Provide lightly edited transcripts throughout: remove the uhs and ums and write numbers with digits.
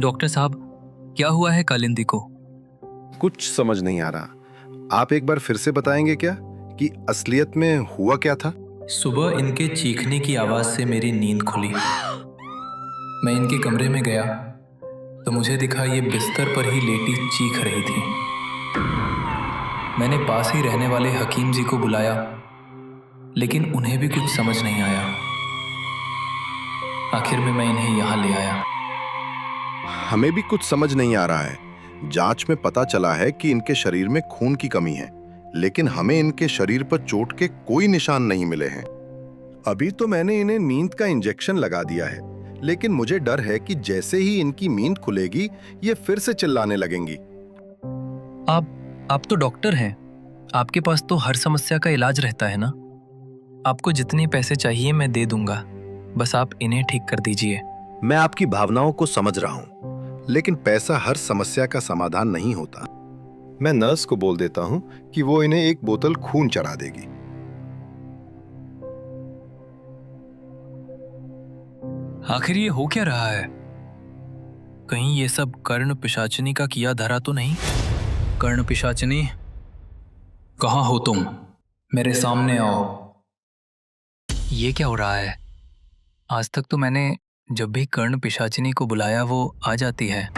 Doctor साहब, क्या हुआ है कालिंदी को? कुछ समझ नहीं आ रहा। आप एक बार फिर से बताएंगे क्या कि असलियत में हुआ क्या था? सुबह इनके चीखने की आवाज से मेरी नींद खुली। मैं इनके कमरे में गया तो मुझे दिखा ये बिस्तर पर ही लेटी चीख रही थी। मैंने पास ही रहने वाले हकीम जी को बुलाया, लेकिन उन्हें भी कुछ समझ नहीं आया। आखिर में मैं इन्हें यहाँ ले आया। हमें भी कुछ समझ नहीं आ रहा है। जांच में पता चला है कि इनके शरीर में खून की कमी है, लेकिन हमें इनके शरीर पर चोट के कोई निशान नहीं मिले हैं। अभी तो मैंने इन्हें नींद का इंजेक्शन लगा दिया है, लेकिन मुझे डर है कि जैसे ही इनकी नींद खुलेगी ये फिर से चिल्लाने लगेंगी। आप तो डॉक्टर हैं, आपके पास तो हर समस्या का इलाज रहता है ना। आपको जितने पैसे चाहिए मैं दे दूंगा, बस आप इन्हें ठीक कर दीजिए। मैं आपकी भावनाओं को समझ रहा हूं, लेकिन पैसा हर समस्या का समाधान नहीं होता। मैं नर्स को बोल देता हूं कि वो इन्हें एक बोतल खून चढ़ा देगी। आखिर ये हो क्या रहा है? कहीं ये सब कर्ण पिशाचिनी का किया धरा तो नहीं? कर्ण पिशाचिनी, कहाँ हो तुम? मेरे सामने आओ। ये क्या हो रहा है? आज तक तो मैंने जब भी कर्ण पिशाचिनी को बुलाया वो आ जाती है।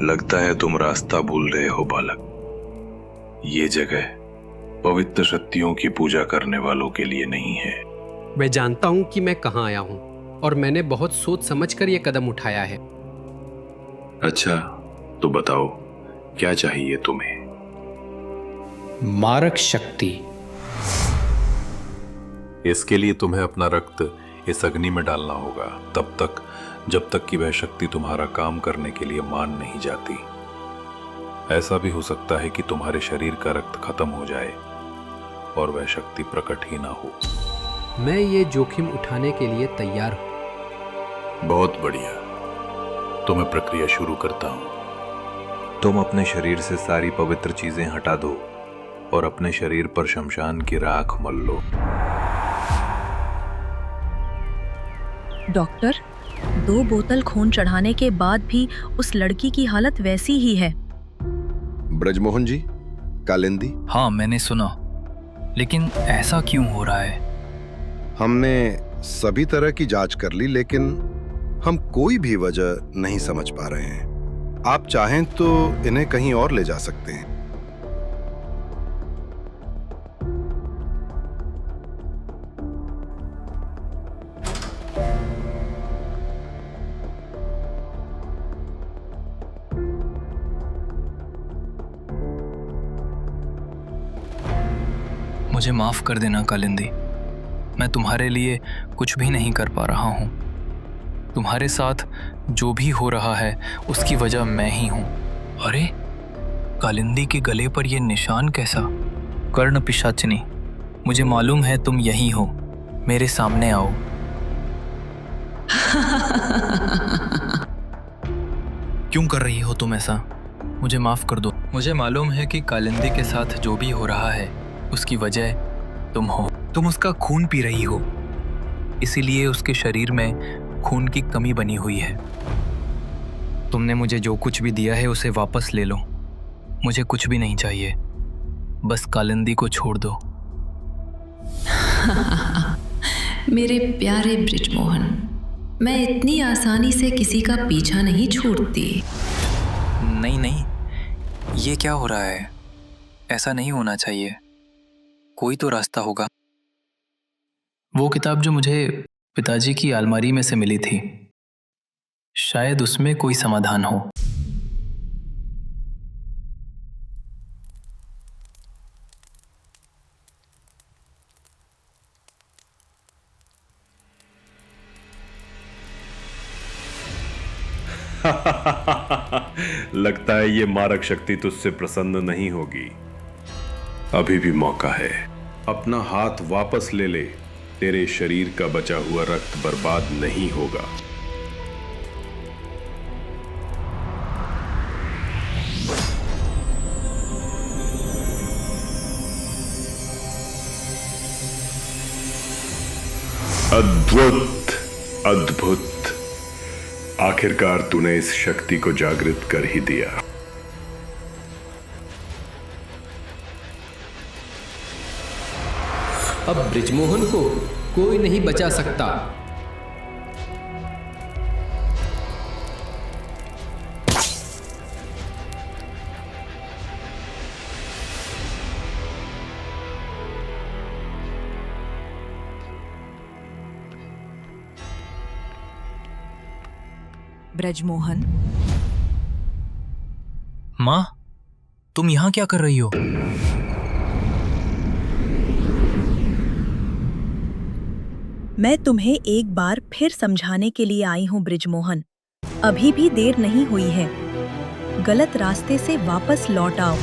लगता है तुम रास्ता भूल रहे हो बालक। ये जगह पवित्र शक्तियों की पूजा करने वालों के लिए नहीं है। मैं जानता हूं कि मैं कहां आया हूं और मैंने बहुत सोच समझकर यह कदम उठाया है। अच्छा, तो बताओ क्या चाहिए तुम्हें? मारक शक्ति। इसके लिए तुम्हें अपना रक्त इस अग्नि में डालना होगा, तब तक जब तक कि वह शक्ति तुम्हारा काम करने के लिए मान नहीं जाती। ऐसा भी हो सकता है कि तुम्हारे शरीर का रक्त खत्म हो जाए और वह शक्ति प्रकट ही ना हो। मैं ये जोखिम उठाने के लिए तैयार हूं। बहुत बढ़िया, तो मैं प्रक्रिया शुरू करता हूं। तुम अपने शरीर से सारी पवित्र चीजें हटा दो और अपने शरीर पर शमशान की राख मल लो। डॉक्टर, 2 बोतल खून चढ़ाने के बाद भी उस लड़की की हालत वैसी ही है। ब्रजमोहन जी, कालिंदी। हाँ, मैंने सुना, लेकिन ऐसा क्यों हो रहा है? हमने सभी तरह की जांच कर ली, लेकिन हम कोई भी वजह नहीं समझ पा रहे हैं। आप चाहें तो इन्हें कहीं और ले जा सकते हैं। मुझे माफ कर देना कालिंदी, मैं तुम्हारे लिए कुछ भी नहीं कर पा रहा हूँ। तुम्हारे साथ जो भी हो रहा है उसकी वजह मैं ही हूँ। अरे, कालिंदी के गले पर यह निशान कैसा? कर्ण पिशाचिनी, मुझे मालूम है तुम यही हो, मेरे सामने आओ। क्यों कर रही हो तुम ऐसा? मुझे माफ कर दो। मुझे मालूम है कि कालिंदी के साथ जो भी हो रहा है उसकी वजह तुम हो। तुम उसका खून पी रही हो, इसीलिए उसके शरीर में खून की कमी बनी हुई है। तुमने मुझे जो कुछ भी दिया है उसे वापस ले लो। मुझे कुछ भी नहीं चाहिए, बस कालिंदी को छोड़ दो। मेरे प्यारे ब्रिजमोहन, मैं इतनी आसानी से किसी का पीछा नहीं छोड़ती। नहीं नहीं, ये क्या हो रहा है? ऐसा नहीं होना चाहिए। कोई तो रास्ता होगा। वो किताब जो मुझे पिताजी की अलमारी में से मिली थी, शायद उसमें कोई समाधान हो। लगता है ये मारक शक्ति तुझसे प्रसन्न नहीं होगी। अभी भी मौका है। अपना हाथ वापस ले ले। तेरे शरीर का बचा हुआ रक्त बर्बाद नहीं होगा। अद्भुत, अद्भुत। आखिरकार तूने इस शक्ति को जागृत कर ही दिया। अब ब्रिजमोहन को कोई नहीं बचा सकता। ब्रजमोहन, माँ, तुम यहाँ क्या कर रही हो? मैं तुम्हें एक बार फिर समझाने के लिए आई हूँ ब्रिजमोहन। अभी भी देर नहीं हुई है। गलत रास्ते से वापस लौट आओ।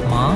माँ,